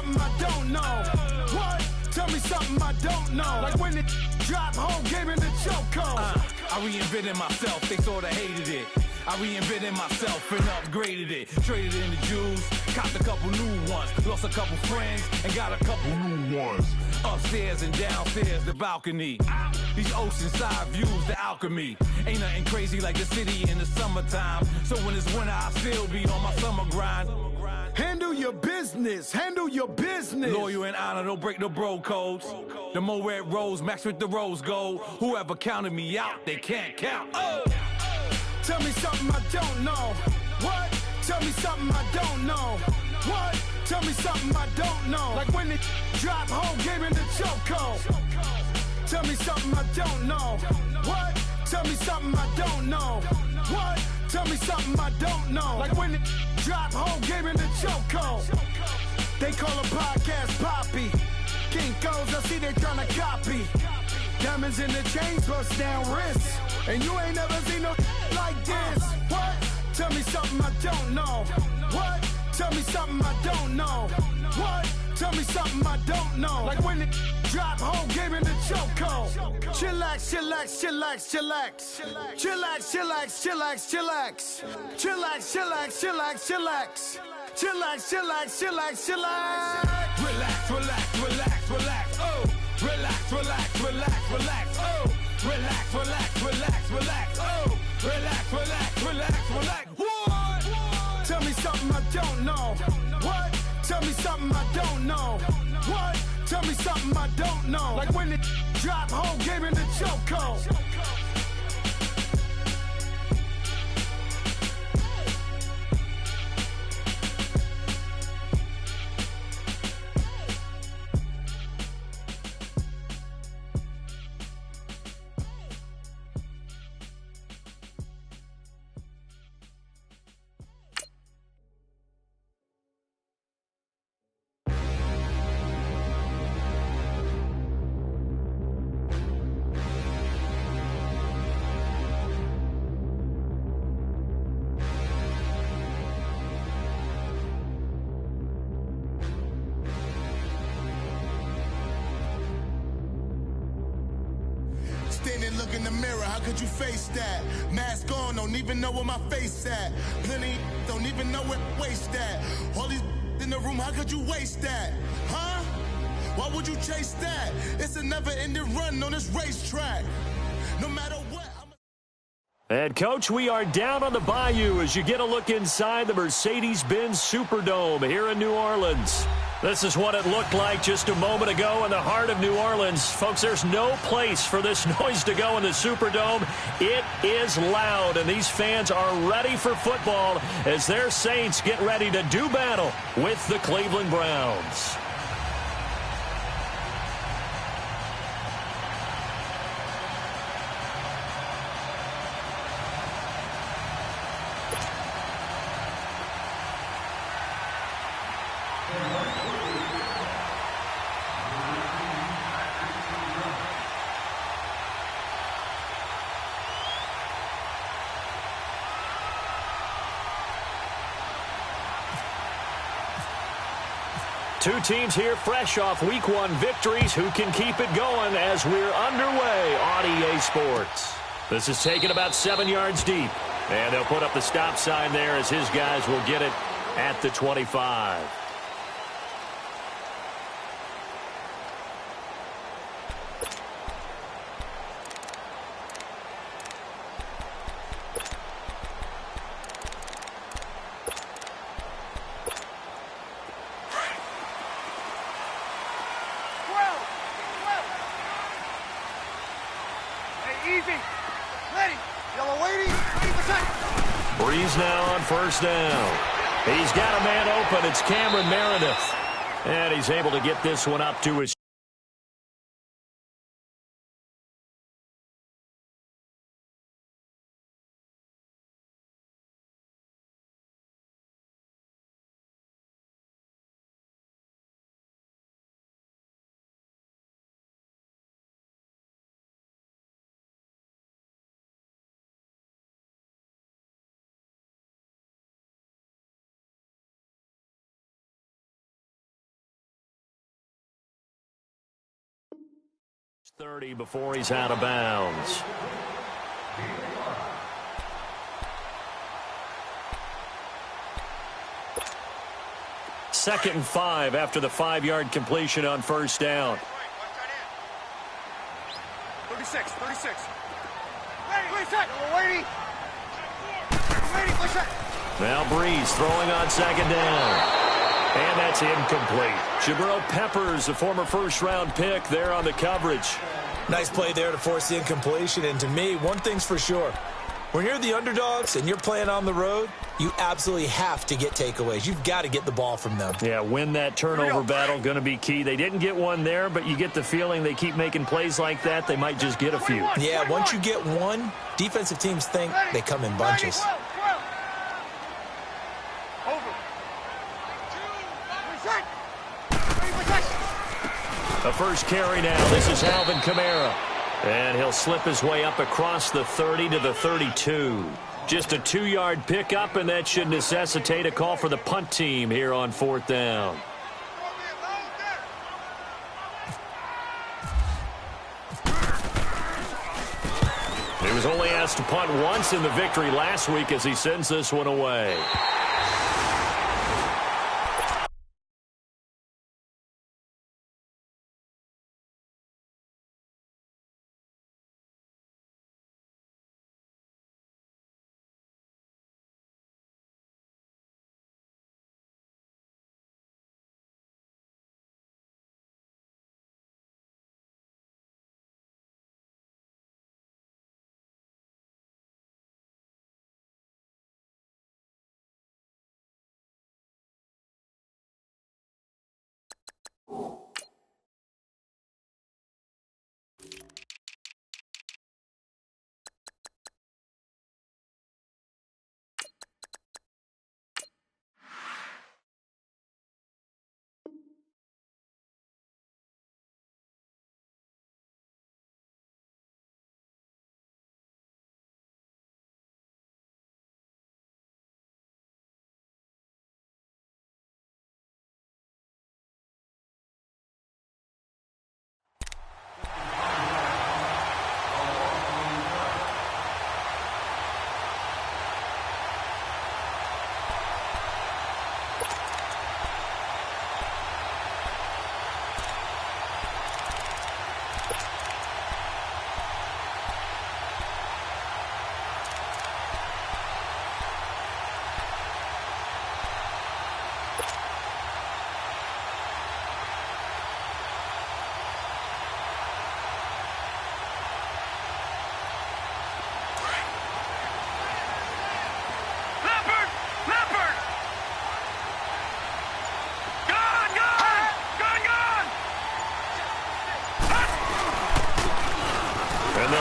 something I don't know. What? Tell me something I don't know. Like when it drop, whole game in the chokehold. I reinvented myself, they sorta hated it. I reinvented myself and upgraded it. Traded in the Jews, copped a couple new ones. Lost a couple friends and got a couple new ones. Upstairs and downstairs, the balcony. These oceanside views, the alchemy. Ain't nothing crazy like the city in the summertime. So when it's winter, I still be on my summer grind. Handle your business, handle your business. Loyal and honor, don't break the bro codes. The more red rose, match with the rose gold. Whoever counted me out, they can't count. Oh! Tell me something I don't know. What? Tell me something I don't know. What? Tell me something I don't know. Like when it drop, whole game in the chokehold. Tell me something I don't know. What? Tell me something I don't know. What? Tell me something I don't know. Like when it drop, whole game in the chokehold. They call a podcast Poppy. Kinkos, I see they tryna copy. Diamonds in the chains, bust down wrists. And you ain't never seen no like this. What? Tell me something I don't know. What? Tell me something I don't know. What? Tell me something I don't know. Like when it drop, whole game in the chokehold. Chillax, chillax, chillax, chillax. Chillax, chillax, chillax, chillax. Chillax, chillax, chillax, chillax. Chillax, chillax, chillax, chillax. Relax, relax, relax, relax, oh. Relax, relax, relax, relax, oh. Relax, relax, relax, relax, oh. Relax, relax, relax, relax. What? Tell me something I don't know. What? Tell me something I don't know. What? Tell me something I don't know. Like when it drop, whole game in the chokehold. Standing, look in the mirror, how could you face that? Mask on, don't even know where my face at. Plenty, don't even know where waste at. All these in the room, how could you waste that? Huh? Why would you chase that? It's a never-ending run on this racetrack. No matter what. And, Coach, we are down on the bayou as you get a look inside the Mercedes-Benz Superdome here in New Orleans. This is what it looked like just a moment ago in the heart of New Orleans. Folks, there's no place for this noise to go in the Superdome. It is loud, and these fans are ready for football as their Saints get ready to do battle with the Cleveland Browns. Two teams here fresh off Week 1 victories. Who can keep it going as we're underway on EA Sports? This is taken about 7 yards deep. And they'll put up the stop sign there as his guys will get it at the 25. Breeze now on first down. He's got a man open. It's Cameron Meredith. And he's able to get this one up to his 30 before he's out of bounds. Second and 5 after the 5-yard completion on first down. 36. Now Breeze throwing on second down. And that's incomplete. Jabril Peppers, a former first-round pick, there on the coverage. Nice play there to force the incompletion. And to me, one thing's for sure. When you're the underdogs and you're playing on the road, you absolutely have to get takeaways. You've got to get the ball from them. Yeah, win that turnover battle, going to be key. They didn't get one there, but you get the feeling they keep making plays like that, they might just get a few. Yeah, once you get one, defensive teams think they come in bunches. A first carry now. This is Alvin Kamara. And he'll slip his way up across the 30 to the 32. Just a 2-yard pickup, and that should necessitate a call for the punt team here on fourth down. He was only asked to punt once in the victory last week as he sends this one away.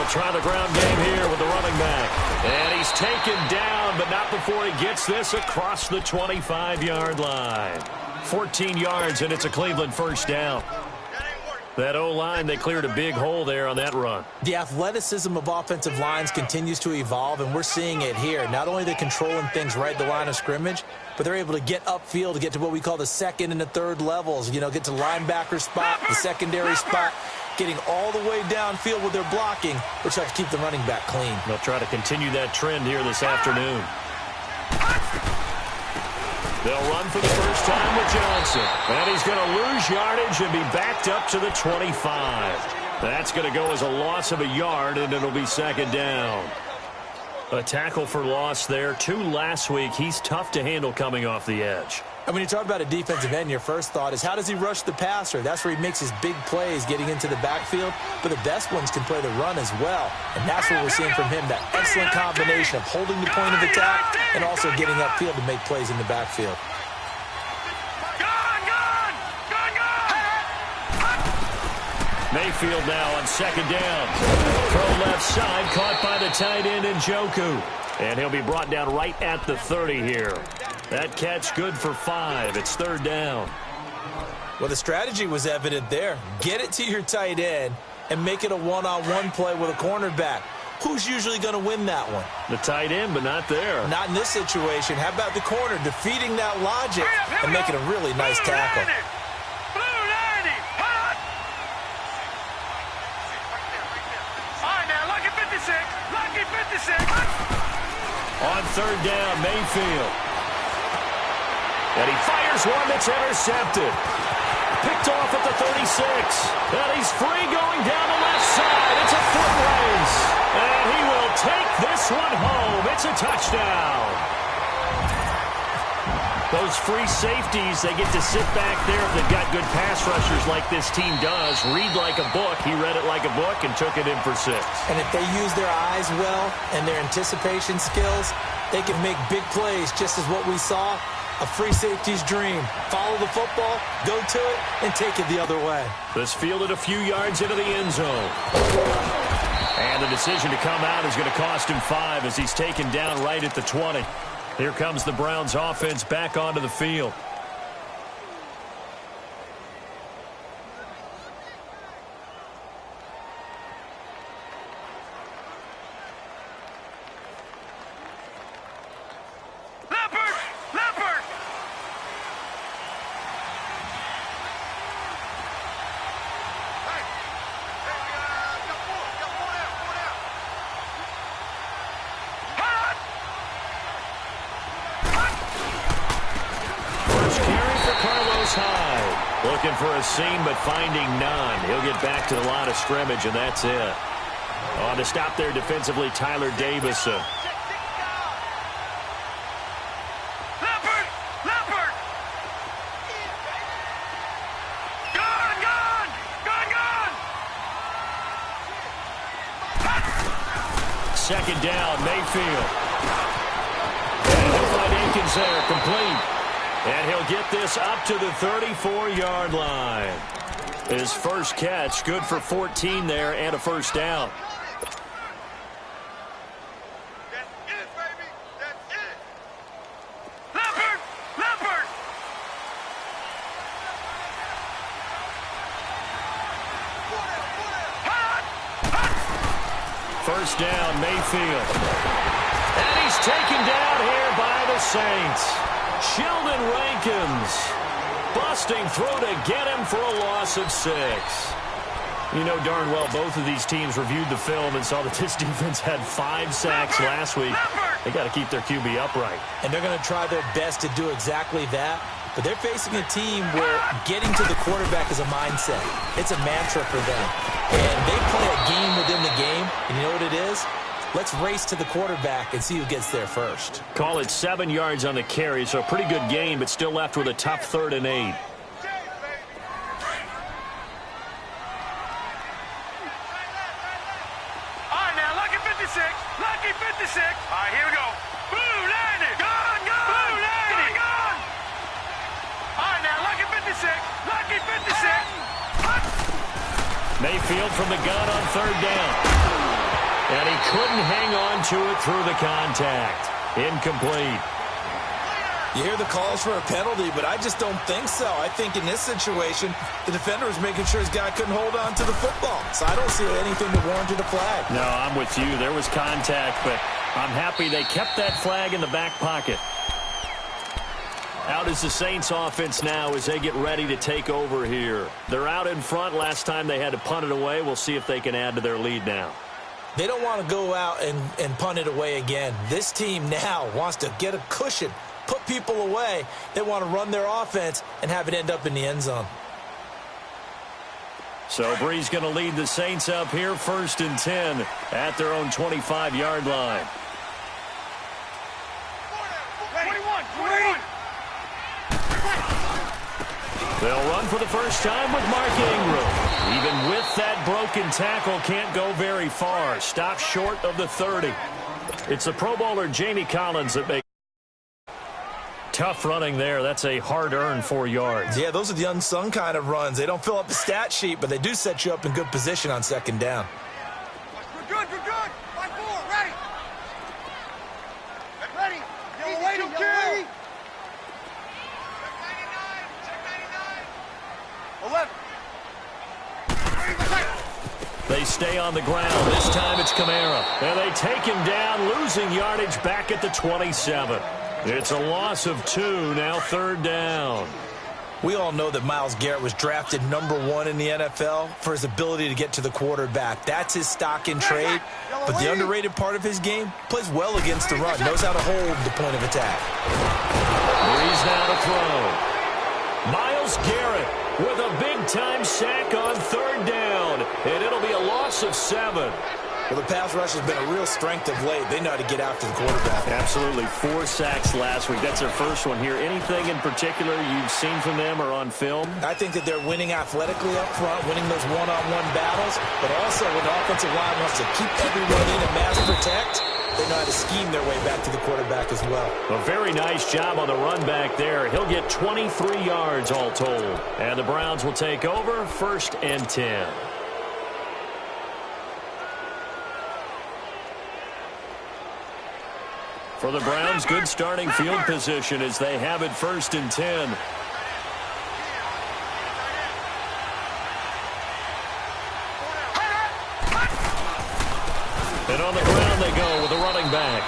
Try the ground game here with the running back. And he's taken down, but not before he gets this across the 25-yard line. 14 yards, and it's a Cleveland first down. That O-line, they cleared a big hole there on that run. The athleticism of offensive lines continues to evolve, and we're seeing it here. Not only are they controlling things right at the line of scrimmage, but they're able to get upfield to get to what we call the second and the third levels. You know, get to linebacker spot, the secondary spot, getting all the way downfield with their blocking, which helps keep the running back clean. They'll try to continue that trend here this afternoon. They'll run for the first time with Johnson. And he's going to lose yardage and be backed up to the 25. That's going to go as a loss of a yard, and it'll be second down. A tackle for loss there. 2 last week. He's tough to handle coming off the edge. And when you talk about a defensive end, your first thought is, how does he rush the passer? That's where he makes his big plays getting into the backfield. But the best ones can play the run as well. And that's what we're seeing from him, that excellent combination of holding the point of attack and also getting upfield to make plays in the backfield. Mayfield now on second down. Throw left side, caught by the tight end Njoku. And he'll be brought down right at the 30 here. That catch good for 5. It's third down. Well, the strategy was evident there. Get it to your tight end and make it a one-on-one play with a cornerback. Who's usually going to win that one? The tight end, but not there. Not in this situation. How about the corner defeating that logic and making a really nice tackle? On third down, Mayfield. And he fires one that's intercepted. Picked off at the 36. And he's free going down the left side. It's a foot race. And he will take this one home. It's a touchdown. Those free safeties, they get to sit back there if they've got good pass rushers like this team does. Read like a book. He read it like a book and took it in for 6. And if they use their eyes well and their anticipation skills, they can make big plays, just as what we saw. A free safety's dream. Follow the football, go to it, and take it the other way. This fielded a few yards into the end zone. And the decision to come out is going to cost him 5 as he's taken down right at the 20. Here comes the Browns offense back onto the field. Looking for a seam, but finding none. He'll get back to the line of scrimmage, and that's it. On to stop there defensively, Tyler Davis. Leopard! Leopard! Gone! Gone! Gone! Gone! Second down, Mayfield. And he'll find Akins there, complete. And he'll get this up to the 34-yard line. His first catch, good for 14 there and a first down. That's it, baby. That's it. Leopard! Leopard! First down, Mayfield. And he's taken down here by the Saints. Sheldon Rankins busting through to get him for a loss of 6. You know darn well both of these teams reviewed the film and saw that this defense had 5 sacks last week. They got to keep their QB upright. And they're going to try their best to do exactly that. But they're facing a team where getting to the quarterback is a mindset. It's a mantra for them. And they play a game within the game. And you know what it is? Let's race to the quarterback and see who gets there first. Call it 7 yards on the carry, so a pretty good gain, but still left with a tough 3rd and 8. All right, now, lucky 56. Lucky 56. All right, here we go. Blue landed. Gone, gone. Blue landed. Gone. All right, now, lucky 56. Lucky 56. Mayfield from the gun on 3rd down. And he couldn't hang on to it through the contact. Incomplete. You hear the calls for a penalty, but I just don't think so. I think in this situation, the defender was making sure his guy couldn't hold on to the football. So I don't see anything that warranted a flag. No, I'm with you. There was contact, but I'm happy they kept that flag in the back pocket. Out is the Saints offense now as they get ready to take over here. They're out in front. Last time they had to punt it away. We'll see if they can add to their lead now. They don't want to go out and punt it away again. This team now wants to get a cushion, put people away. They want to run their offense and have it end up in the end zone. So Bree's going to lead the Saints up here 1st and 10 at their own 25-yard line. 21. They'll run for the first time with Mark Ingram. Even with that broken tackle, can't go very far. Stop short of the 30. It's the Pro Bowler Jamie Collins that makes tough running there. That's a hard-earned 4 yards. Yeah, those are the unsung kind of runs. They don't fill up the stat sheet, but they do set you up in good position on 2nd down. We're good. 5-4, ready. Ready. Yellow lady, yellow lady. 11. They stay on the ground. This time it's Kamara. And they take him down, losing yardage back at the 27. It's a loss of 2, now 3rd down. We all know that Myles Garrett was drafted #1 in the NFL for his ability to get to the quarterback. That's his stock in trade. But the underrated part of his game, plays well against the run, knows how to hold the point of attack. Breeze now to throw. Myles Garrett with a big-time sack on 3rd down, and it'll be a loss of 7. Well, the pass rush has been a real strength of late. They know how to get after the quarterback. Absolutely. 4 sacks last week. That's their first one here. Anything in particular you've seen from them or on film? I think that they're winning athletically up front, winning those one-on-one battles, but also when the offensive line wants to keep everyone in and mass protect, they know how to scheme their way back to the quarterback as well. A very nice job on the run back there. He'll get 23 yards all told. And the Browns will take over 1st and 10. For the Browns, good starting field position as they have it 1st and 10. And on the ground they go with a running back.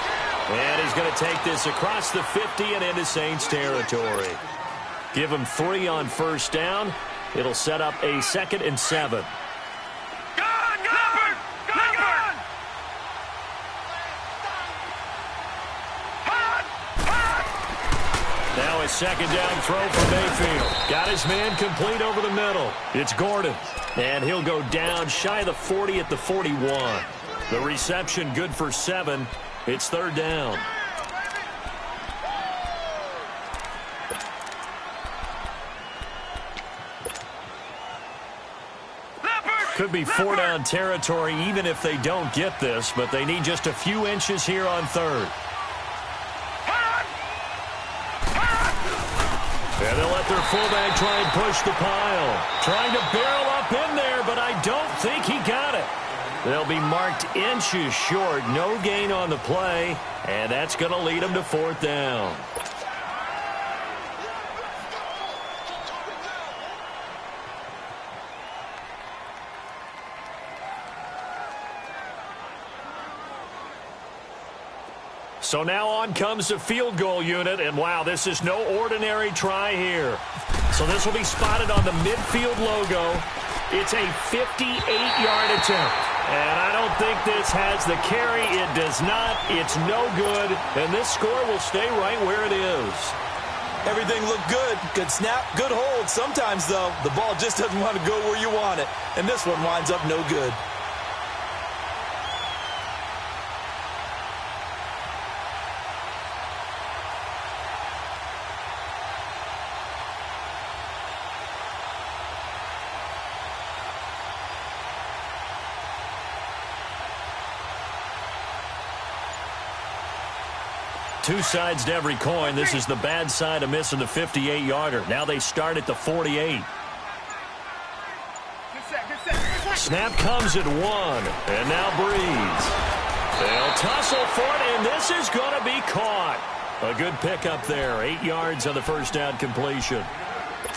And he's going to take this across the 50 and into Saints territory. Give him 3 on 1st down. It'll set up a 2nd and 7. Now a 2nd down throw for Mayfield. Got his man complete over the middle. It's Gordon. And he'll go down shy of the 40 at the 41. The reception good for 7. It's 3rd down. Could be 4-down territory even if they don't get this, but they need just a few inches here on 3rd. And they'll let their fullback try and push the pile. Trying to barrel up in there, but I don't think he got it. They'll be marked inches short. No gain on the play, and that's going to lead them to 4th down. So now on comes the field goal unit, and wow, this is no ordinary try here. So this will be spotted on the midfield logo. It's a 58-yard attempt, and I don't think this has the carry. It does not. It's no good, and this score will stay right where it is. Everything looked good. Good snap, good hold. Sometimes, though, the ball just doesn't want to go where you want it, and this one winds up no good. Two sides to every coin. This is the bad side of missing the 58-yarder. Now they start at the 48. Snap comes at 1. And now Breeze. They'll tussle for it, and this is going to be caught. A good pickup there. 8 yards on the 1st down completion.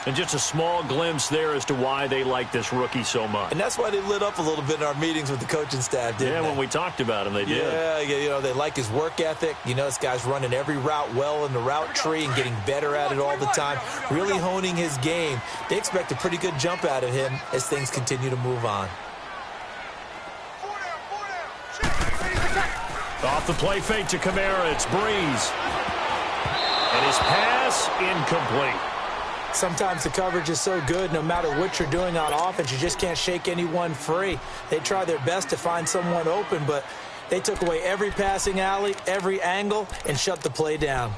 And just a small glimpse there as to why they like this rookie so much. And that's why they lit up a little bit in our meetings with the coaching staff, didn't they? Yeah, when we talked about him, they did. Yeah, you know, they like his work ethic. You know, this guy's running every route well in the route tree and getting better at it all the time, really honing his game. They expect a pretty good jump out of him as things continue to move on. Off the play fake to Kamara, it's Breeze. And his pass incomplete. Sometimes the coverage is so good, no matter what you're doing on offense, you just can't shake anyone free. They try their best to find someone open, but they took away every passing alley, every angle, and shut the play down.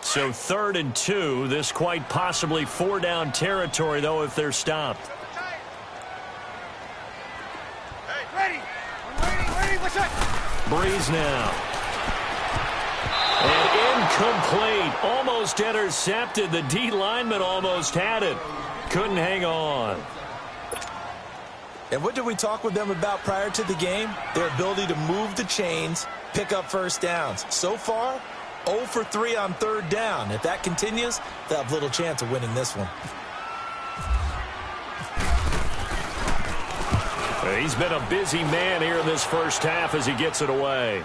So 3rd and 2. This quite possibly 4-down territory, though, if they're stopped. Ready. Breeze now. And incomplete. Almost intercepted. The D lineman almost had it. Couldn't hang on. And what did we talk with them about prior to the game? Their ability to move the chains, pick up 1st downs. So far, 0 for 3 on third down. If that continues, they'll have little chance of winning this one. He's been a busy man here in this first half as he gets it away.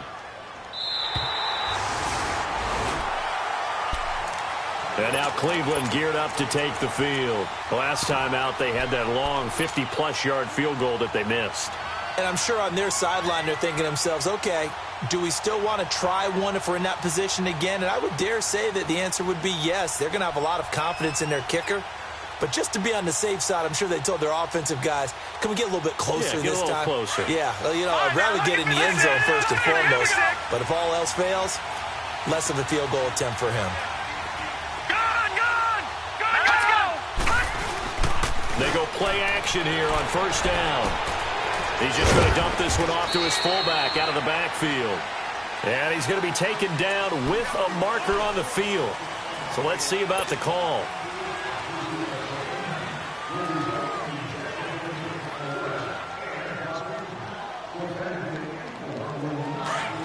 And now Cleveland geared up to take the field. Last time out, they had that long 50-plus yard field goal that they missed. And I'm sure on their sideline they're thinking to themselves, okay, do we still want to try one if we're in that position again? And I would dare say that the answer would be yes. They're going to have a lot of confidence in their kicker. But just to be on the safe side, I'm sure they told their offensive guys, can we get a little bit closer this time? Yeah, get a little closer. Yeah, well, you know, I'd rather get in the end zone first and foremost. But if all else fails, less of a field goal attempt for him. They go play action here on first down. He's just going to dump this one off to his fullback out of the backfield. And he's going to be taken down with a marker on the field. So let's see about the call.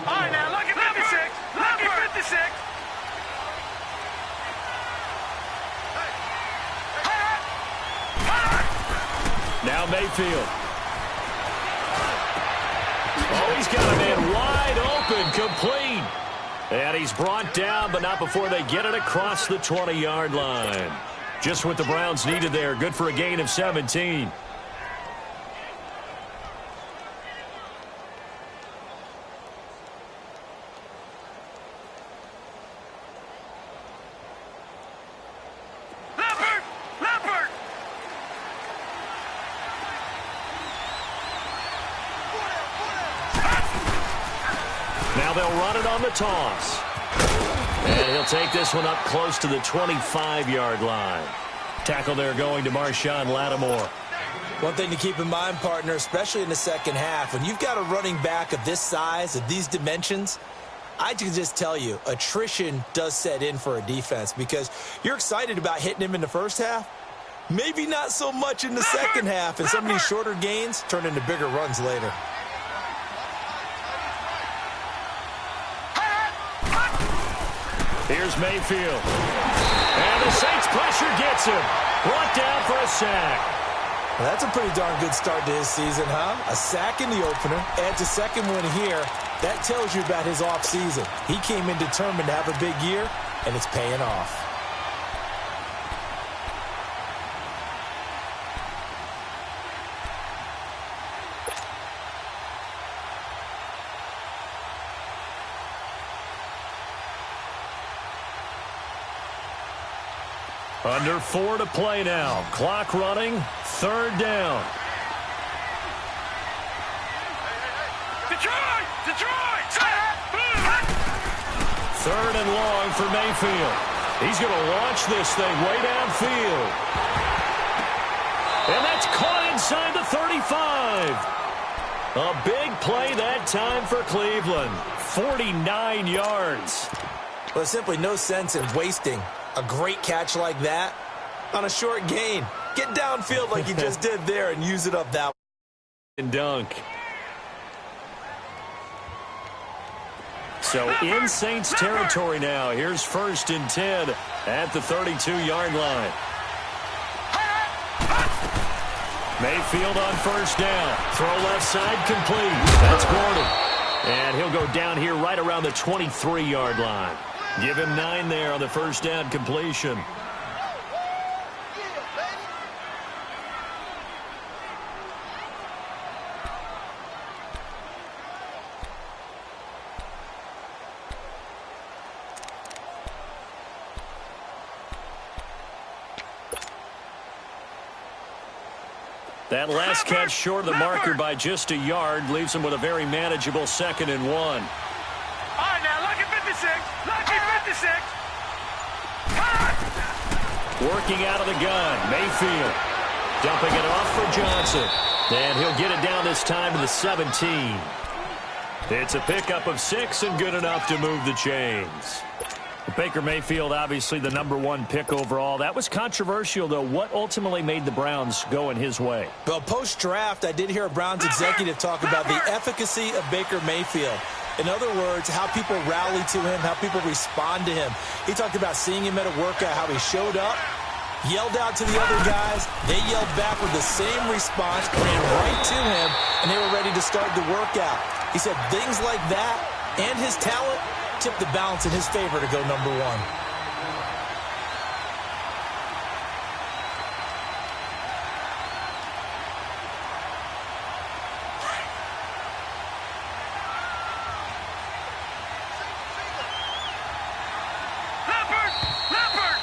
All right, now look at 56. Look at 56. Now Mayfield. Oh, he's got a man wide open, complete. And he's brought down, but not before they get it across the 20-yard line. Just what the Browns needed there. Good for a gain of 17. Now they'll run it on the toss. And he'll take this one up close to the 25-yard line. Tackle there going to Marshawn Lattimore. One thing to keep in mind, partner, especially in the second half, when you've got a running back of this size, of these dimensions, I can just tell you, attrition does set in for a defense because you're excited about hitting him in the first half. Maybe not so much in the second half, and some of these shorter gains turn into bigger runs later. Here's Mayfield. And the Saints pressure gets him. Brought down for a sack. Well, that's a pretty darn good start to his season, huh? A sack in the opener, adds a second one here. That tells you about his offseason. He came in determined to have a big year, and it's paying off. Under 4 to play now. Clock running. Third down. Detroit! Third and long for Mayfield. He's going to launch this thing way downfield. And that's caught inside the 35. A big play that time for Cleveland. 49 yards. Well, there's simply no sense in wasting a great catch like that on a short gain. Get downfield like you just did there and use it up that way. And dunk. So in Saints territory now. Here's 1st and 10 at the 32-yard line. Mayfield on first down. Throw left side complete. That's Gordon. And he'll go down here right around the 23-yard line. Give him 9 there on the first down completion. That last catch short of the marker by just a yard leaves him with a very manageable 2nd and 1. All right, now look at 56. Look at 56. Working out of the gun, Mayfield. Dumping it off for Johnson. And he'll get it down this time to the 17. It's a pickup of 6 and good enough to move the chains. Baker Mayfield, obviously the #1 pick overall. That was controversial, though. What ultimately made the Browns go in his way? Well, post-draft, I did hear a Browns executive talk about the efficacy of Baker Mayfield. In other words, how people rally to him, how people respond to him. He talked about seeing him at a workout, how he showed up, yelled out to the other guys. They yelled back with the same response, ran right to him, and they were ready to start the workout. He said things like that and his talent tipped the balance in his favor to go number one. Leopard!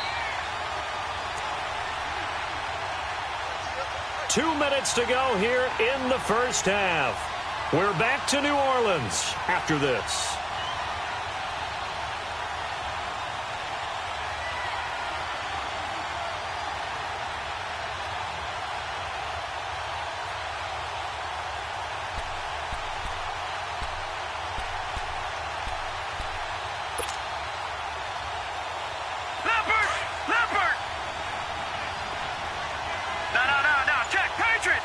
2 minutes to go here in the first half. We're back to New Orleans after this. Leopard! No, check, Patriot!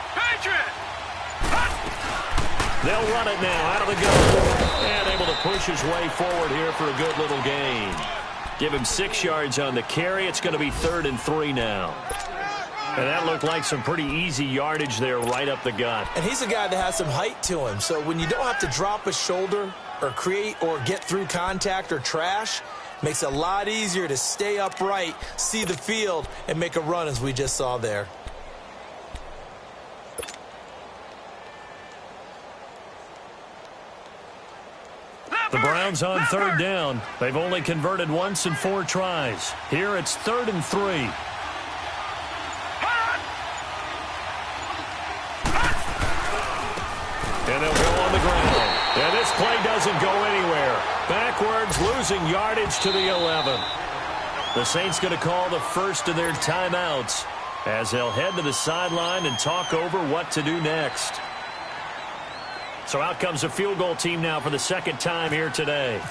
They'll run it now out of the gun. And able to push his way forward here for a good little gain. Give him 6 yards on the carry. It's going to be 3rd and 3 now. And that looked like some pretty easy yardage there right up the gut. And he's a guy that has some height to him. So when you don't have to drop a shoulder or create or get through contact or trash, makes it a lot easier to stay upright, see the field, and make a run as we just saw there. The Browns on 3rd down. They've only converted once in 4 tries. Here it's 3rd and 3. And they'll go on the ground. And this play doesn't go anywhere. Backwards, losing yardage to the 11. The Saints going to call the first of their timeouts as they'll head to the sideline and talk over what to do next. So out comes a field goal team now for the 2nd time here today.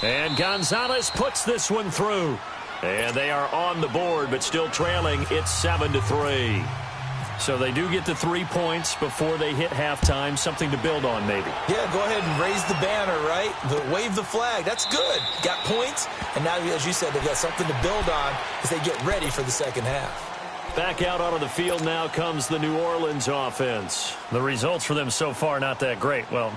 And Gonzalez puts this one through. And they are on the board, but still trailing. It's 7-3. So they do get the 3 points before they hit halftime. Something to build on, maybe. Yeah, go ahead and raise the banner, right? Wave the flag. That's good. Got points. And now, as you said, they've got something to build on as they get ready for the second half. Back out onto the field now comes the New Orleans offense. The results for them so far not that great. Well,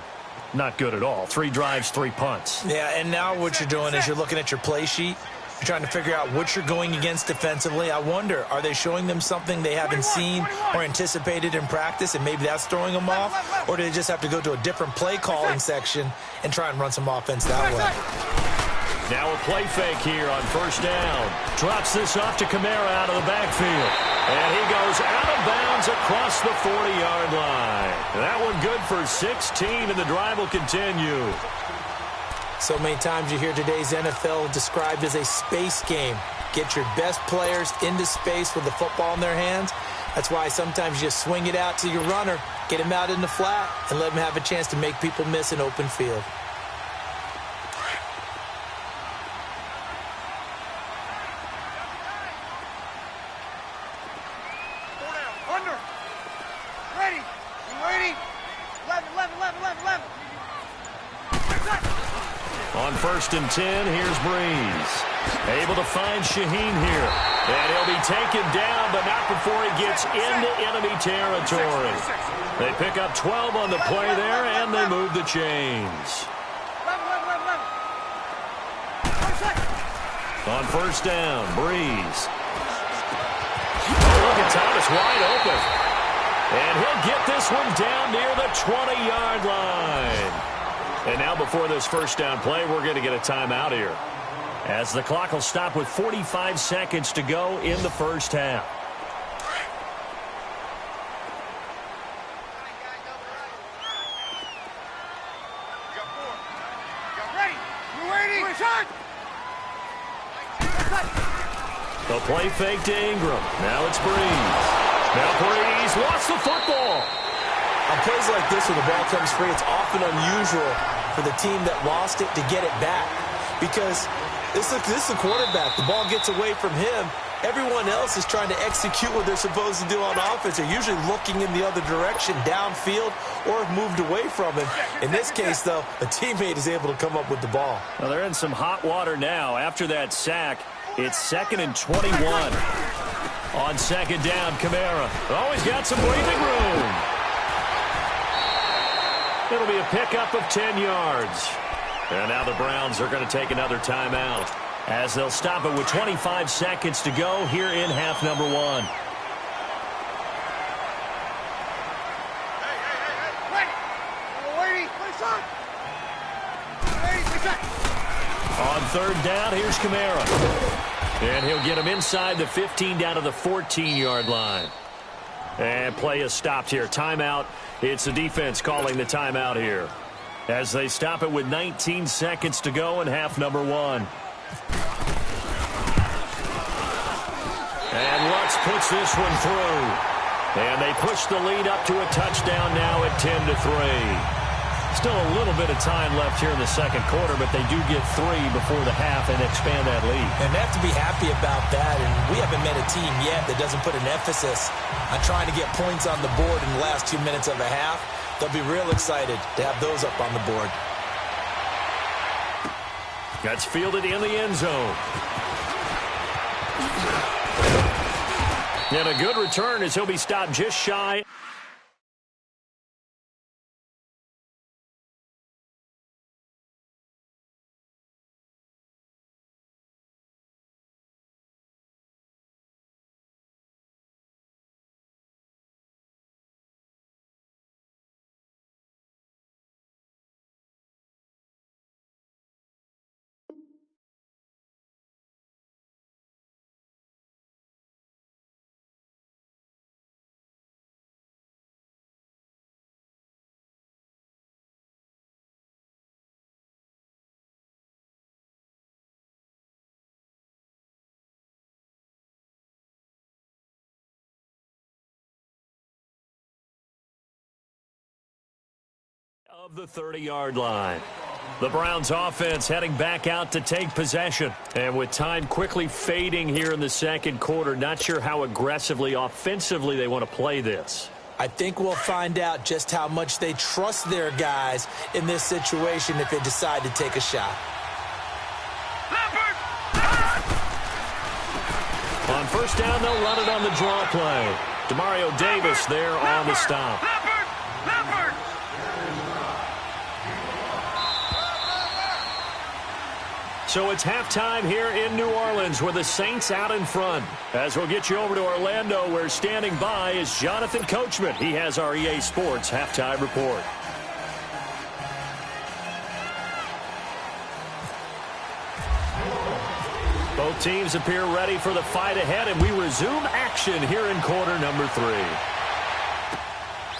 not good at all. 3 drives, 3 punts. Yeah, and now what you're doing is you're looking at your play sheet. You're trying to figure out what you're going against defensively. I wonder, are they showing them something they haven't seen or anticipated in practice, and maybe that's throwing them off? Or do they just have to go to a different play calling section and try and run some offense that way? Now a play fake here on 1st down. Drops this off to Kamara out of the backfield. And he goes out of bounds across the 40-yard line. That one good for 16, and the drive will continue. So many times you hear today's NFL described as a space game. Get your best players into space with the football in their hands. That's why sometimes you just swing it out to your runner, get him out in the flat, and let him have a chance to make people miss an open field. On 1st and 10, here's Breeze. Able to find Shaheen here. And he'll be taken down, but not before he gets into enemy territory. They pick up 12 on the play there, and they move the chains. On 1st down, Breeze. Oh, look at Thomas wide open. And he'll get this one down near the 20-yard line. And now before this 1st down play, we're going to get a timeout here, as the clock will stop with 45 seconds to go in the first half. The play fake to Ingram. Now it's Breeze. Now Breeze lost the football. On plays like this, when the ball comes free, it's often unusual for the team that lost it to get it back. because this is a quarterback. The ball gets away from him. Everyone else is trying to execute what they're supposed to do on offense. They're usually looking in the other direction, downfield, or have moved away from him. In this case, though, a teammate is able to come up with the ball. Well, they're in some hot water now. After that sack, it's 2nd and 21. On 2nd down, Kamara. Oh, he's got some breathing room. It'll be a pickup of 10 yards. And now the Browns are going to take another timeout, as they'll stop it with 25 seconds to go here in half number 1. On 3rd down, here's Kamara. And he'll get him inside the 15 down to the 14-yard line. And play is stopped here. Timeout. It's the defense calling the timeout here, as they stop it with 19 seconds to go in half number 1. And Lutz puts this one through. And they push the lead up to a touchdown now at 10-3. Still a little bit of time left here in the second quarter, but they do get 3 before the half and expand that lead. And they have to be happy about that. And we haven't met a team yet that doesn't put an emphasis on trying to get points on the board in the last 2 minutes of a half. They'll be real excited to have those up on the board. That's fielded in the end zone. And a good return as he'll be stopped just shy. Of the 30-yard line. The Browns offense heading back out to take possession. And with time quickly fading here in the second quarter, not sure how aggressively, offensively they want to play this. I think we'll find out just how much they trust their guys in this situation if they decide to take a shot. On 1st down, they'll run it on the draw play. Demario Davis there on the stop. So it's halftime here in New Orleans with the Saints out in front. As we'll get you over to Orlando, where standing by is Jonathan Coachman. He has our EA Sports halftime report. Both teams appear ready for the fight ahead, and we resume action here in quarter number 3.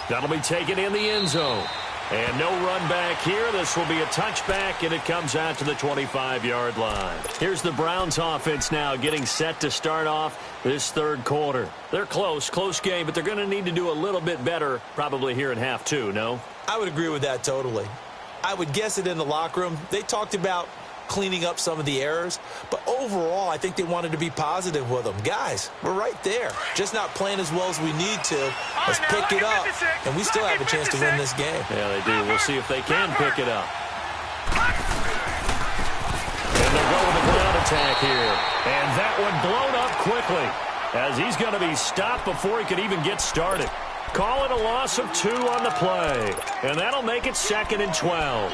That'll be taken in the end zone. And no run back here. This will be a touchback, and it comes out to the 25-yard line. Here's the Browns offense now getting set to start off this third quarter. They're close game, but they're going to need to do a little bit better probably here in half 2, no? I would agree with that totally. I would guess it in the locker room. They talked about cleaning up some of the errors, but overall I think they wanted to be positive with them. Guys, we're right there, just not playing as well as we need to. Let's pick it up, and we still have a chance to win this game. Yeah, they do. We'll see if they can pick it up. And they'll go with the ground attack here, and that one blown up quickly as he's going to be stopped before he could even get started. Call it a loss of 2 on the play, and that'll make it 2nd and 12.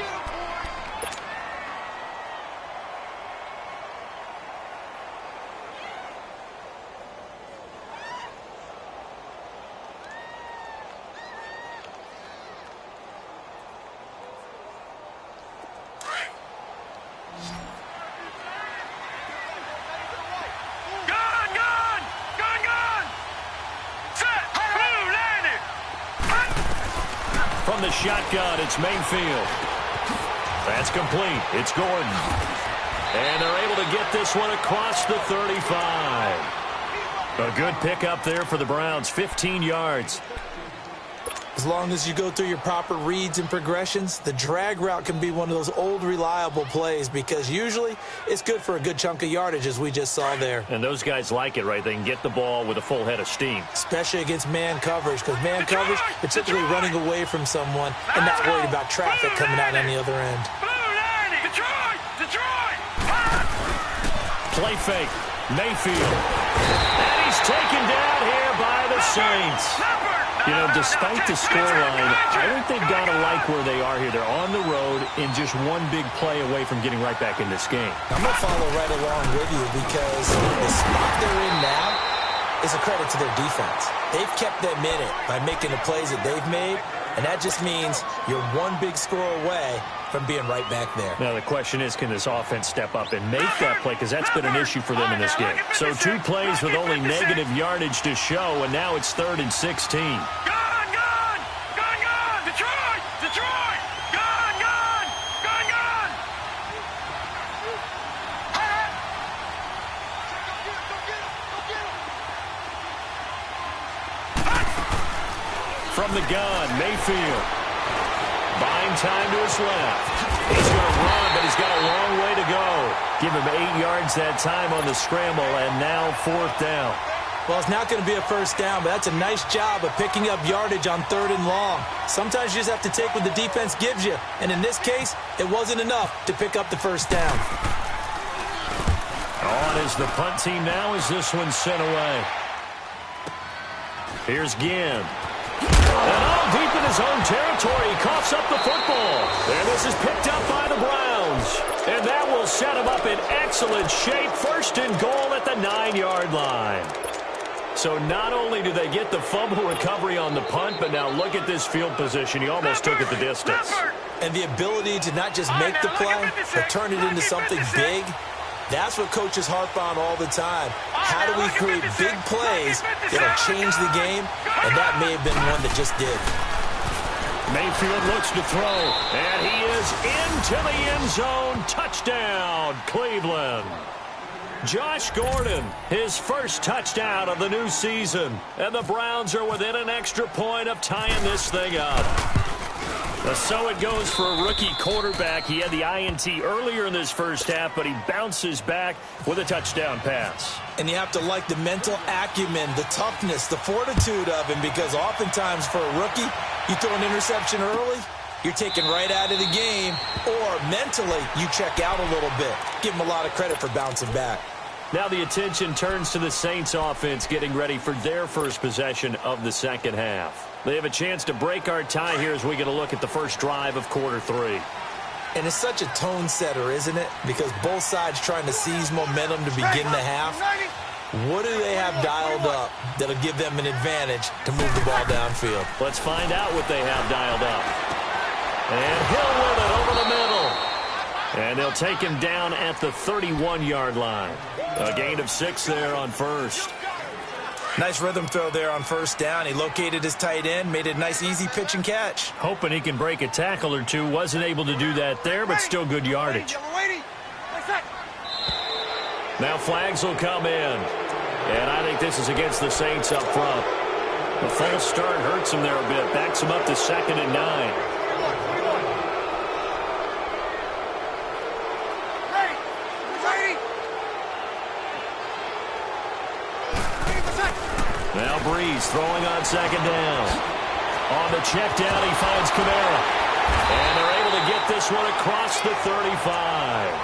From the shotgun, it's Mayfield. That's complete. It's Gordon. And they're able to get this one across the 35. A good pickup there for the Browns, 15 yards. As long as you go through your proper reads and progressions, the drag route can be one of those old reliable plays because usually it's good for a good chunk of yardage as we just saw there. And those guys like it, right? They can get the ball with a full head of steam. Especially against man coverage, because man coverage, you're typically running away from someone and not worried about traffic coming out on the other end. Play fake. Mayfield. And he's taken down here by the Saints. You know, despite the scoreline, I think they've got to like where they are here. They're on the road and just one big play away from getting right back in this game. I'm going to follow right along with you because the spot they're in now is a credit to their defense. They've kept them in it by making the plays that they've made, and that just means you're one big score away from being right back there. Now, the question is, can this offense step up and make that play? Because that's been an issue for them in this game. So 2 plays with only negative yardage to show, and now it's 3rd and 16. From the gun, Mayfield. Buying time to his left. He's going to run, but he's got a long way to go. Give him 8 yards that time on the scramble, and now 4th down. Well, it's not going to be a first down, but that's a nice job of picking up yardage on 3rd and long. Sometimes you just have to take what the defense gives you, and in this case, it wasn't enough to pick up the first down. On is the punt team now as this one's sent away. Here's Ginn. And all deep in his own territory, he coughs up the football. And this is picked up by the Browns. And that will set him up in excellent shape. 1st and goal at the 9-yard line. So not only do they get the fumble recovery on the punt, but now look at this field position. He almost took it the distance. And the ability to not just make the play, but turn it into something big. That's what coaches harp on all the time. How do we create big plays that'll change the game? And that may have been one that just did. Mayfield looks to throw, and he is into the end zone. Touchdown, Cleveland. Josh Gordon, his first touchdown of the new season. And the Browns are within an extra point of tying this thing up. So it goes for a rookie quarterback. He had the INT earlier in this first half, but he bounces back with a touchdown pass. And you have to like the mental acumen, the toughness, the fortitude of him, because oftentimes for a rookie, you throw an interception early, you're taken right out of the game, or mentally you check out a little bit. Give him a lot of credit for bouncing back. Now the attention turns to the Saints offense getting ready for their first possession of the second half. They have a chance to break our tie here as we get a look at the first drive of quarter 3. And it's such a tone setter, isn't it? Because both sides trying to seize momentum to begin the half. What do they have dialed up that'll give them an advantage to move the ball downfield? Let's find out what they have dialed up. And Hill with it over the middle. And they'll take him down at the 31-yard line. A gain of 6 there on first. Nice rhythm throw there on first down. He located his tight end, made it a nice easy pitch and catch. Hoping he can break a tackle or two. Wasn't able to do that there, but still good yardage. Now flags will come in. And I think this is against the Saints up front. The false start hurts him there a bit. Backs him up to 2nd and 9. Now Breeze throwing on 2nd down. On the check down, he finds Kamara. And they're able to get this one across the 35.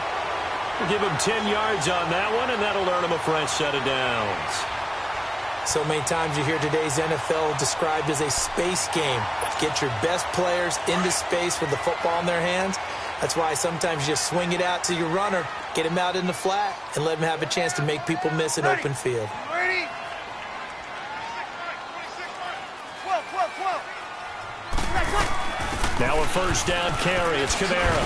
We'll give him 10 yards on that one, and that'll earn him a fresh set of downs. So many times you hear today's NFL described as a space game. Get your best players into space with the football in their hands. That's why sometimes you just swing it out to your runner, get him out in the flat, and let him have a chance to make people miss an open field. Now a first down carry. It's Kamara.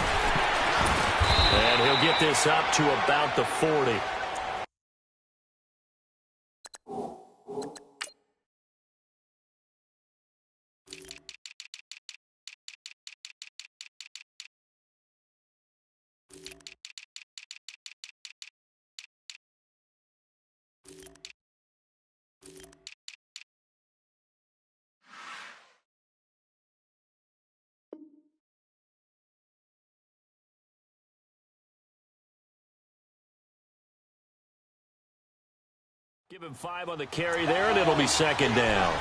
And he'll get this up to about the 40. Give him 5 on the carry there, and it'll be second down.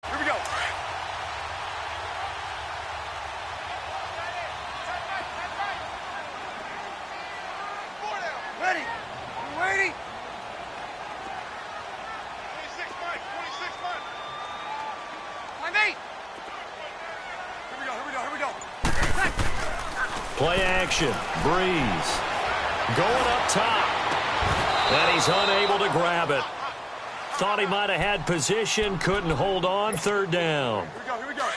Here we go. Ready. You ready? 26 Mike. 26 Mike. My mate. Here we go. Play action. Breeze. Going up top. And he's unable to grab it. Thought he might have had position. Couldn't hold on. Third down. Here we go.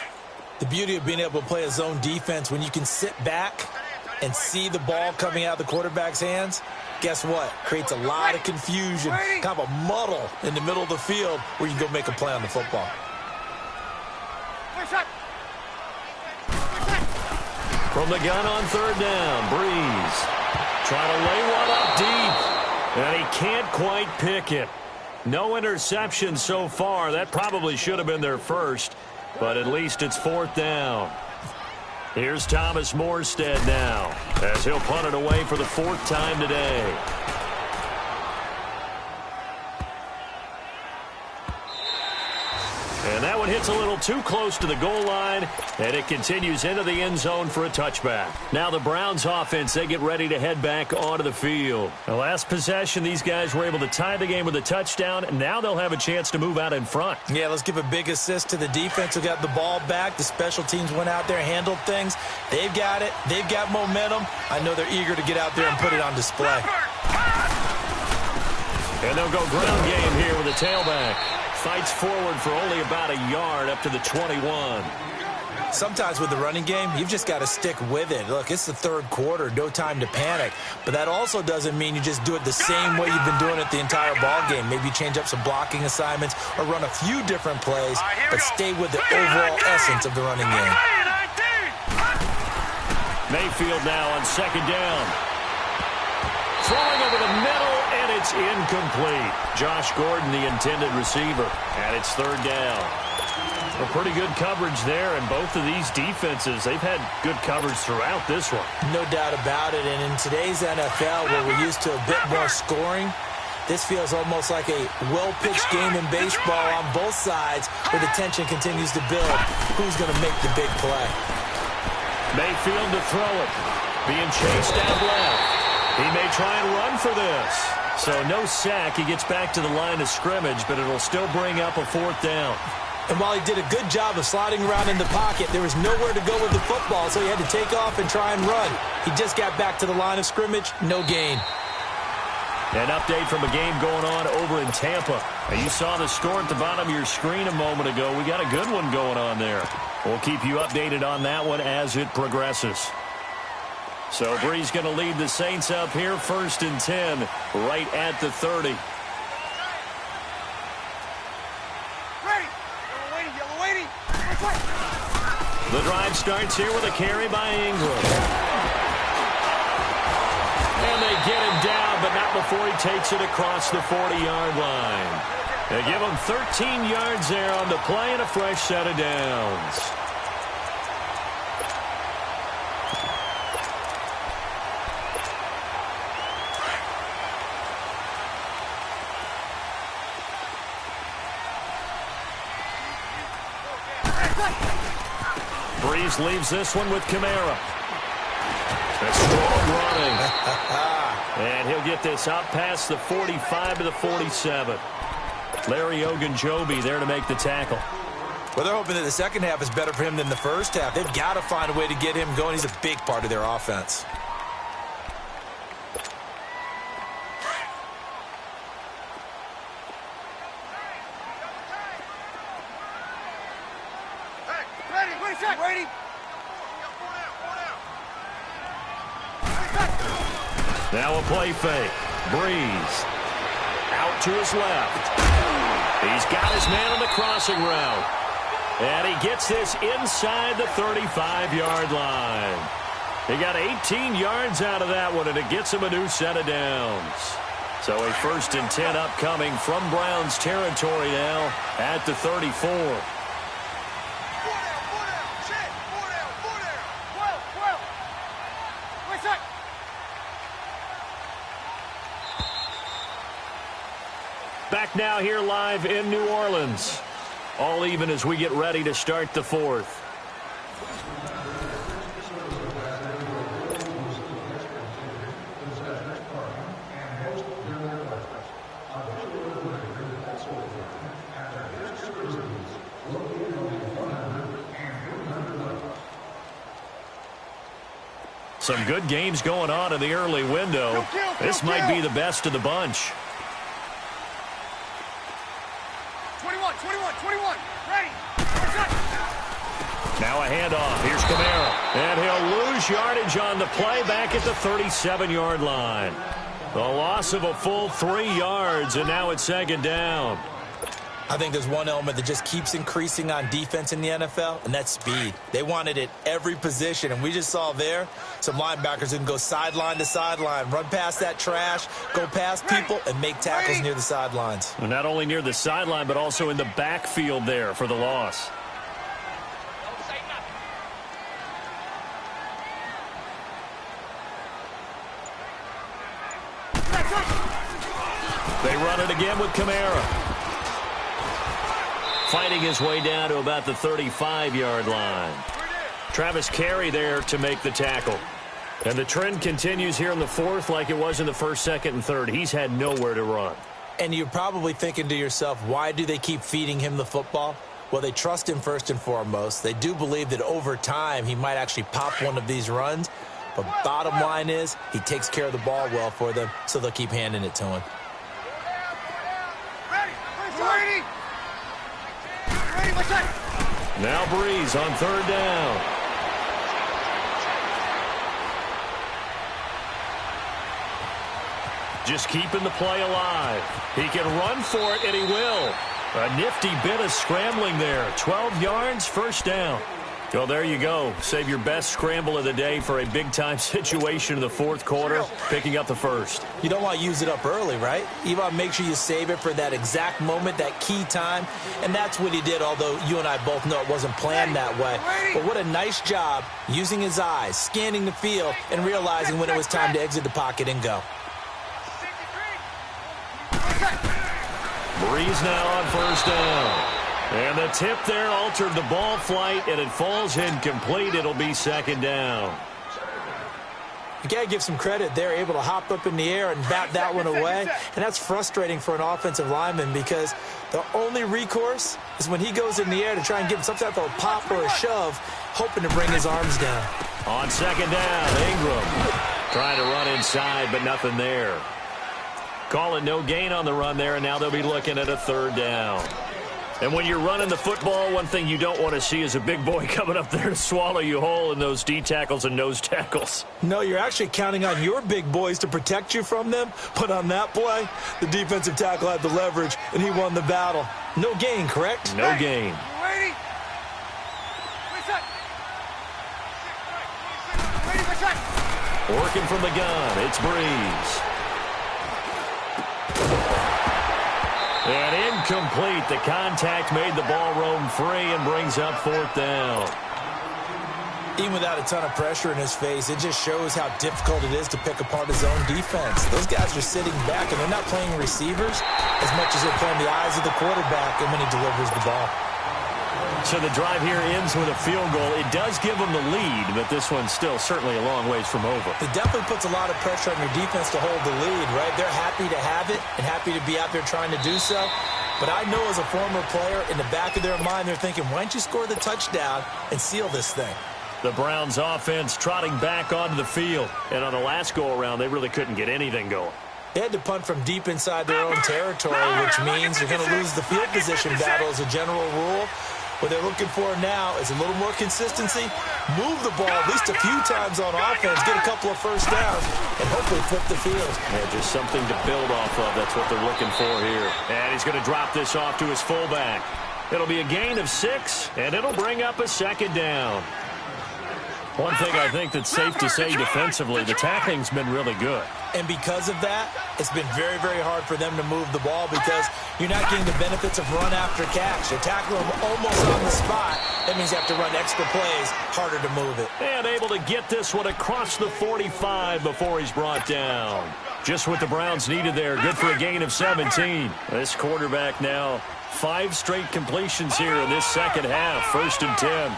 The beauty of being able to play a zone defense when you can sit back and see the ball coming out of the quarterback's hands, guess what? Creates a lot of confusion, kind of a muddle in the middle of the field where you can go make a play on the football. From the gun on third down, Breeze trying to lay one up deep, and he can't quite pick it. No interception so far. That probably should have been their first, but at least it's fourth down. Here's Thomas Morstead now, as he'll punt it away for the 4th time today. And that one hits a little too close to the goal line, and it continues into the end zone for a touchback. Now the Browns offense, they get ready to head back onto the field. The last possession, these guys were able to tie the game with a touchdown, and now they'll have a chance to move out in front. Yeah, let's give a big assist to the defense who got the ball back. The special teams went out there, handled things. They've got it. They've got momentum. I know they're eager to get out there and put it on display. And they'll go ground game here with a tailback. Fights forward for only about a yard up to the 21. Sometimes with the running game, you've just got to stick with it. Look, it's the third quarter, no time to panic. But that also doesn't mean you just do it the same way you've been doing it the entire ball game. Maybe change up some blocking assignments or run a few different plays, but stay with the overall essence of the running game. Mayfield now on second down. Throwing over the middle, and it's incomplete. Josh Gordon, the intended receiver, and it's third down. A pretty good coverage there, and both of these defenses, they've had good coverage throughout this one. No doubt about it, and in today's NFL, where we're used to a bit more scoring, this feels almost like a well-pitched game in baseball on both sides, where the tension continues to build. Who's going to make the big play? Mayfield to throw it. Being chased out left. He may try and run for this. So no sack. He gets back to the line of scrimmage, but it'll still bring up a fourth down. And while he did a good job of sliding around in the pocket, there was nowhere to go with the football, so he had to take off and try and run. He just got back to the line of scrimmage, no gain. An update from a game going on over in Tampa. Now, you saw the score at the bottom of your screen a moment ago. We got a good one going on there. We'll keep you updated on that one as it progresses. So Breeze going to lead the Saints up here, 1st and 10, right at the 30. Ready. Yellow waiting. The drive starts here with a carry by Ingram. And they get him down, but not before he takes it across the 40-yard line. They give him 13 yards there on the play and a fresh set of downs. Breeze leaves this one with Kamara. A strong running. And he'll get this out past the 45 to the 47. Larry Ogunjobi there to make the tackle. Well, they're hoping that the second half is better for him than the first half. They've got to find a way to get him going. He's a big part of their offense. Ready. Now a play fake. Breeze. Out to his left. He's got his man on the crossing route. And he gets this inside the 35-yard line. He got 18 yards out of that one, and it gets him a new set of downs. So a 1st and 10 upcoming from Browns territory now at the 34. back now here live in New Orleans. All even as we get ready to start the fourth. Some good games going on in the early window. This might be the best of the bunch. 21, ready. Now a handoff. Here's Kamara. And he'll lose yardage on the play back at the 37-yard line. The loss of a full 3 yards, and now it's second down. I think there's one element that just keeps increasing on defense in the NFL, and that's speed. They want it at every position, and we just saw there some linebackers who can go sideline to sideline, run past that trash, go past people, and make tackles near the sidelines. Well, not only near the sideline, but also in the backfield there for the loss. They run it again with Kamara. Fighting his way down to about the 35-yard line. Travis Carey there to make the tackle. And the trend continues here in the fourth like it was in the first, second, and third. He's had nowhere to run. And you're probably thinking to yourself, why do they keep feeding him the football? Well, they trust him first and foremost. They do believe that over time he might actually pop one of these runs. But bottom line is he takes care of the ball well for them, so they'll keep handing it to him. Ready. Now Breeze on third down. Just keeping the play alive. He can run for it, and he will. A nifty bit of scrambling there. 12 yards, first down. Well, there you go. Save your best scramble of the day for a big-time situation in the fourth quarter, picking up the first. You don't want to use it up early, right? You want to make sure you save it for that exact moment, that key time. And that's what he did, although you and I both know it wasn't planned that way. But what a nice job using his eyes, scanning the field, and realizing when it was time to exit the pocket and go. Breeze now on first down. And the tip there altered the ball flight, and it falls incomplete. It'll be second down. You got to give some credit. They're able to hop up in the air and bat that one away. And that's frustrating for an offensive lineman because the only recourse is when he goes in the air to try and get some type of a pop or a shove, hoping to bring his arms down. On second down, Ingram trying to run inside, but nothing there. Calling no gain on the run there, and now they'll be looking at a third down. And when you're running the football, one thing you don't want to see is a big boy coming up there to swallow you whole in those D tackles and nose tackles. No, you're actually counting on your big boys to protect you from them. But on that play, the defensive tackle had the leverage, and he won the battle. No gain, correct? No gain. Working from the gun, it's Breeze. And incomplete. The contact made the ball roam free and brings up fourth down. Even without a ton of pressure in his face, it just shows how difficult it is to pick apart his own defense. Those guys are sitting back, and they're not playing receivers as much as they're playing the eyes of the quarterback and when he delivers the ball. So the drive here ends with a field goal. It does give them the lead, but this one's still certainly a long ways from over. It definitely puts a lot of pressure on your defense to hold the lead, right? They're happy to have it and happy to be out there trying to do so. But I know as a former player, in the back of their mind, they're thinking, why don't you score the touchdown and seal this thing? The Browns offense trotting back onto the field. And on the last go-around, they really couldn't get anything going. They had to punt from deep inside their own territory, which means you're going to lose the field position battle as a general rule. What they're looking for now is a little more consistency, move the ball at least a few times on offense, get a couple of first downs, and hopefully flip the field. Yeah, just something to build off of. That's what they're looking for here. And he's going to drop this off to his fullback. It'll be a gain of 6, and it'll bring up a second down. One thing I think that's safe to say defensively, the tackling's been really good. And because of that, it's been very, very hard for them to move the ball because you're not getting the benefits of run after catch. You tackle them almost on the spot. That means you have to run extra plays, harder to move it. And able to get this one across the 45 before he's brought down. Just what the Browns needed there. Good for a gain of 17. This quarterback now 5 straight completions here in this second half. 1st and 10.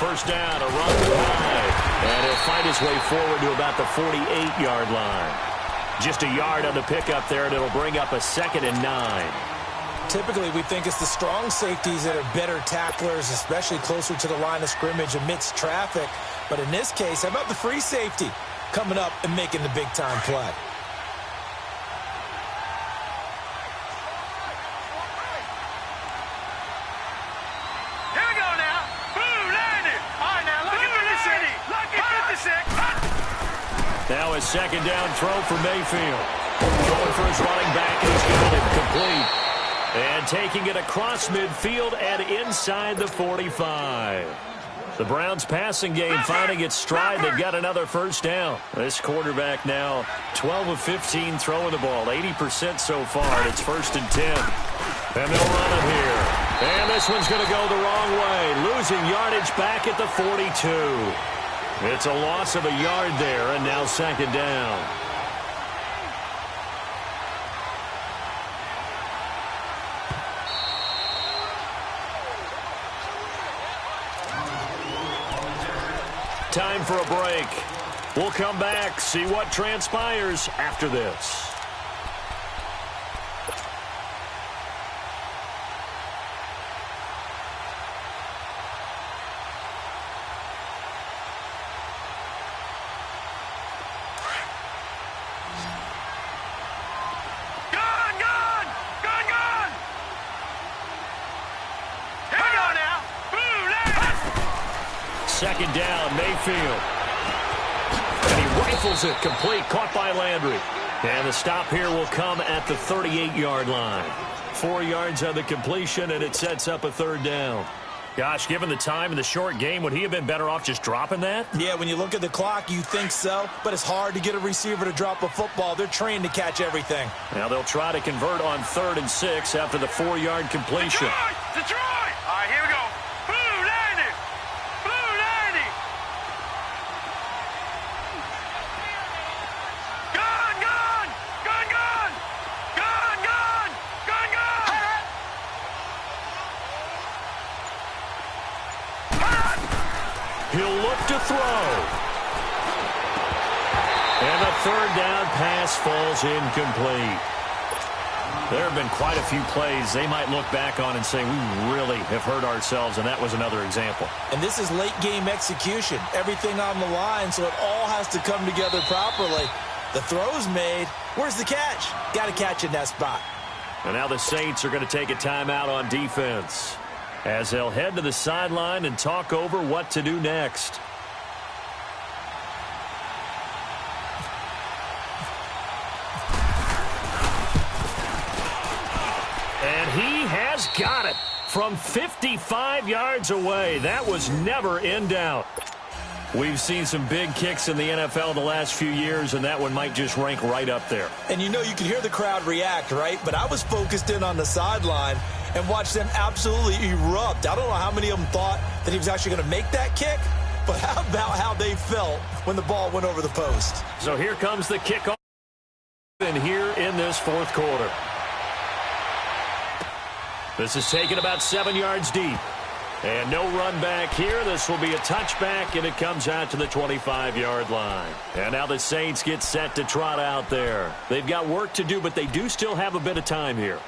First down, a run high. And he'll fight his way forward to about the 48-yard line. Just a yard on the pickup there, and it'll bring up a 2nd and 9. Typically, we think it's the strong safeties that are better tacklers, especially closer to the line of scrimmage amidst traffic. But in this case, how about the free safety coming up and making the big-time play? Now a 2nd down throw for Mayfield. Going for his running back, and he's got it complete. And taking it across midfield and inside the 45. The Browns passing game finding its stride. They've got another first down. This quarterback now 12 of 15 throwing the ball. 80% so far, and it's 1st and 10. And they'll run it here. And this one's going to go the wrong way. Losing yardage back at the 42. It's a loss of a yard there, and now 2nd down. Time for a break. We'll come back, see what transpires after this. Second down, Mayfield. And he rifles it complete, caught by Landry. And the stop here will come at the 38-yard line. 4 yards on the completion, and it sets up a 3rd down. Gosh, given the time in the short game, would he have been better off just dropping that? Yeah, when you look at the clock, you think so, but it's hard to get a receiver to drop a football. They're trained to catch everything. Now they'll try to convert on 3rd and 6 after the 4-yard completion. Detroit! All right, here we go. He'll look to throw. And the 3rd down pass falls incomplete. There have been quite a few plays they might look back on and say, we really have hurt ourselves, and that was another example. And this is late-game execution. Everything on the line, so it all has to come together properly. The throw's made. Where's the catch? Got to catch in that spot. And now the Saints are going to take a timeout on defense, as they'll head to the sideline and talk over what to do next. And he has got it from 55 yards away. That was never in doubt. We've seen some big kicks in the NFL the last few years, and that one might just rank right up there. And you know, you can hear the crowd react, right? But I was focused in on the sideline and watched them absolutely erupt. I don't know how many of them thought that he was actually going to make that kick, but how about how they felt when the ball went over the post? So here comes the kickoff and here in this 4th quarter. This is taken about 7 yards deep. And no run back here. This will be a touchback, and it comes out to the 25-yard line. And now the Saints get set to trot out there. They've got work to do, but they do still have a bit of time here.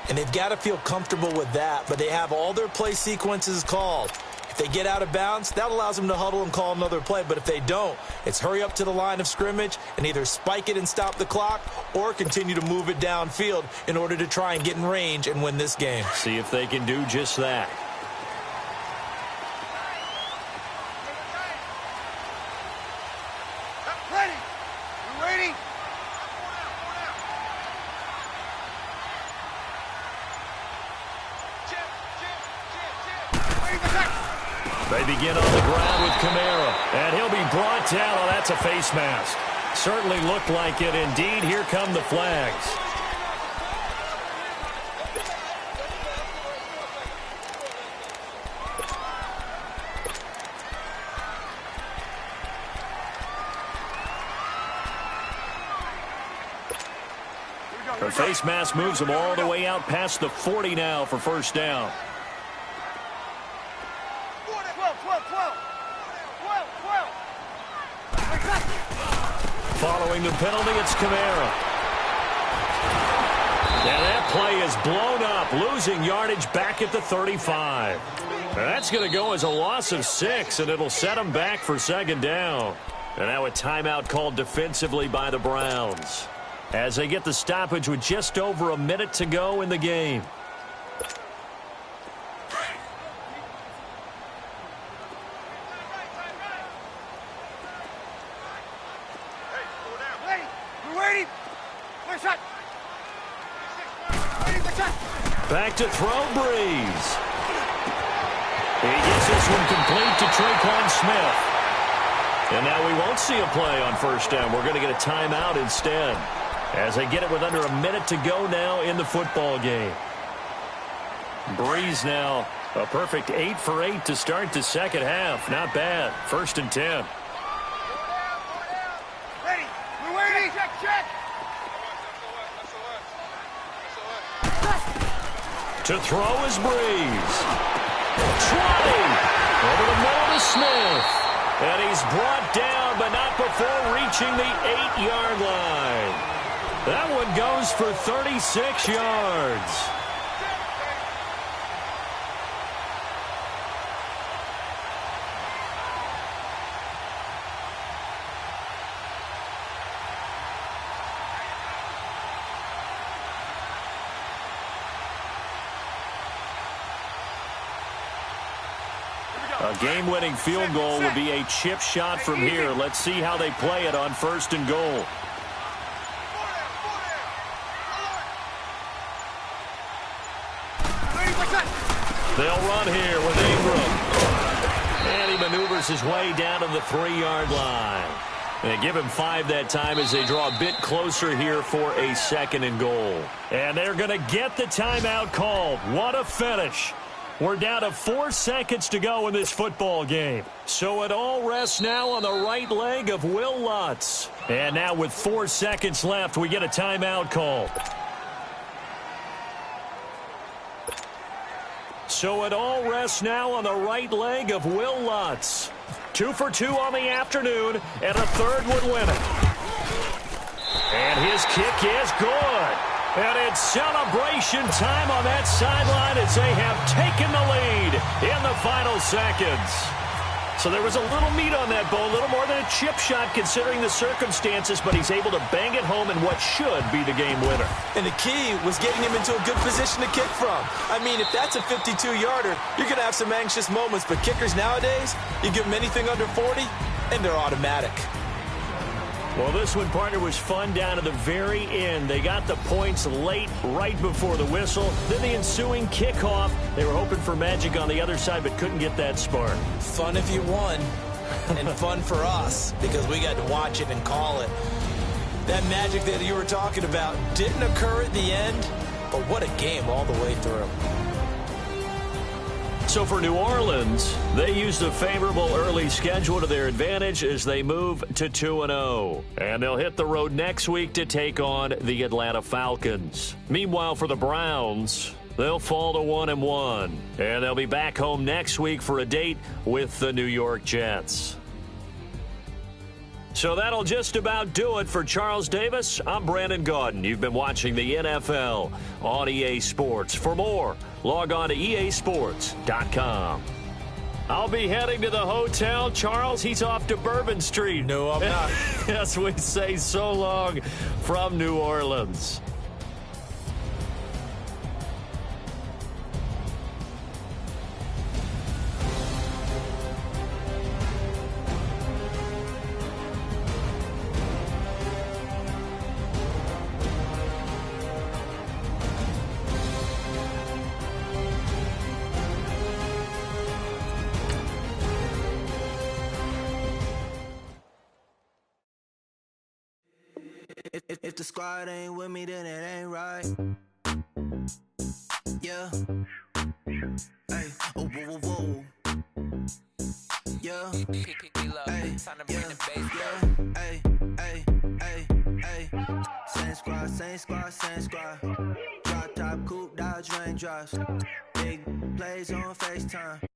And they've got to feel comfortable with that, but they have all their play sequences called. If they get out of bounds, that allows them to huddle and call another play. But if they don't, it's hurry up to the line of scrimmage and either spike it and stop the clock or continue to move it downfield in order to try and get in range and win this game. See if they can do just that. They begin on the ground with Kamara, and he'll be brought down. Oh, that's a face mask. Certainly looked like it. Indeed, here come the flags. The face mask moves him all the way out past the 40 now for first down. Following the penalty, it's Kamara. And that play is blown up, losing yardage back at the 35. That's going to go as a loss of 6, and it'll set them back for second down. And now a timeout called defensively by the Browns, as they get the stoppage with just over a minute to go in the game. Back to throw, Breeze. He gets this one complete to Tre'Quan Smith. And now we won't see a play on first down. We're going to get a timeout instead, as they get it with under a minute to go now in the football game. Breeze now a perfect 8 for 8 to start the second half. Not bad. 1st and 10. Ready. We're waiting. Check. To throw is Breeze. 20. Over the middle to Smith. And he's brought down, but not before reaching the 8-yard line. That one goes for 36 yards. A game-winning field goal would be a chip shot from here. Let's see how they play it on 1st and goal. They'll run here with Ingram. And he maneuvers his way down to the 3-yard line. And give him 5 that time as they draw a bit closer here for a 2nd and goal. And they're going to get the timeout called. What a finish. We're down to 4 seconds to go in this football game. So it all rests now on the right leg of Will Lutz. And now with 4 seconds left, we get a timeout call. So it all rests now on the right leg of Will Lutz. 2 for 2 on the afternoon, and a 3rd would win it. And his kick is good. And it's celebration time on that sideline as they have taken the lead in the final seconds. So there was a little meat on that bone, a little more than a chip shot considering the circumstances, but he's able to bang it home in what should be the game winner. And the key was getting him into a good position to kick from. I mean, if that's a 52-yarder, you're going to have some anxious moments, but kickers nowadays, you give them anything under 40, and they're automatic. Well, this one, partner, was fun down to the very end. They got the points late, right before the whistle. Then the ensuing kickoff. They were hoping for magic on the other side, but couldn't get that spark. Fun if you won, and fun for us, because we got to watch it and call it. That magic that you were talking about didn't occur at the end, but what a game all the way through. So for New Orleans, they used a favorable early schedule to their advantage as they move to 2-0. And they'll hit the road next week to take on the Atlanta Falcons. Meanwhile, for the Browns, they'll fall to 1-1. And they'll be back home next week for a date with the New York Jets. So that'll just about do it for Charles Davis. I'm Brandon Gaudin. You've been watching the NFL on EA Sports. For more, log on to easports.com. I'll be heading to the hotel. Charles, he's off to Bourbon Street. No, I'm not. Yes, we say so long from New Orleans. If the squad ain't with me, then it ain't right. Yeah. Hey, oh, whoa, whoa, whoa. Yeah. Hey, yeah. Hey, hey, hey, hey. Same squad, same squad, same squad. Drop top, coupe, Dodge raindrops. Big plays on FaceTime.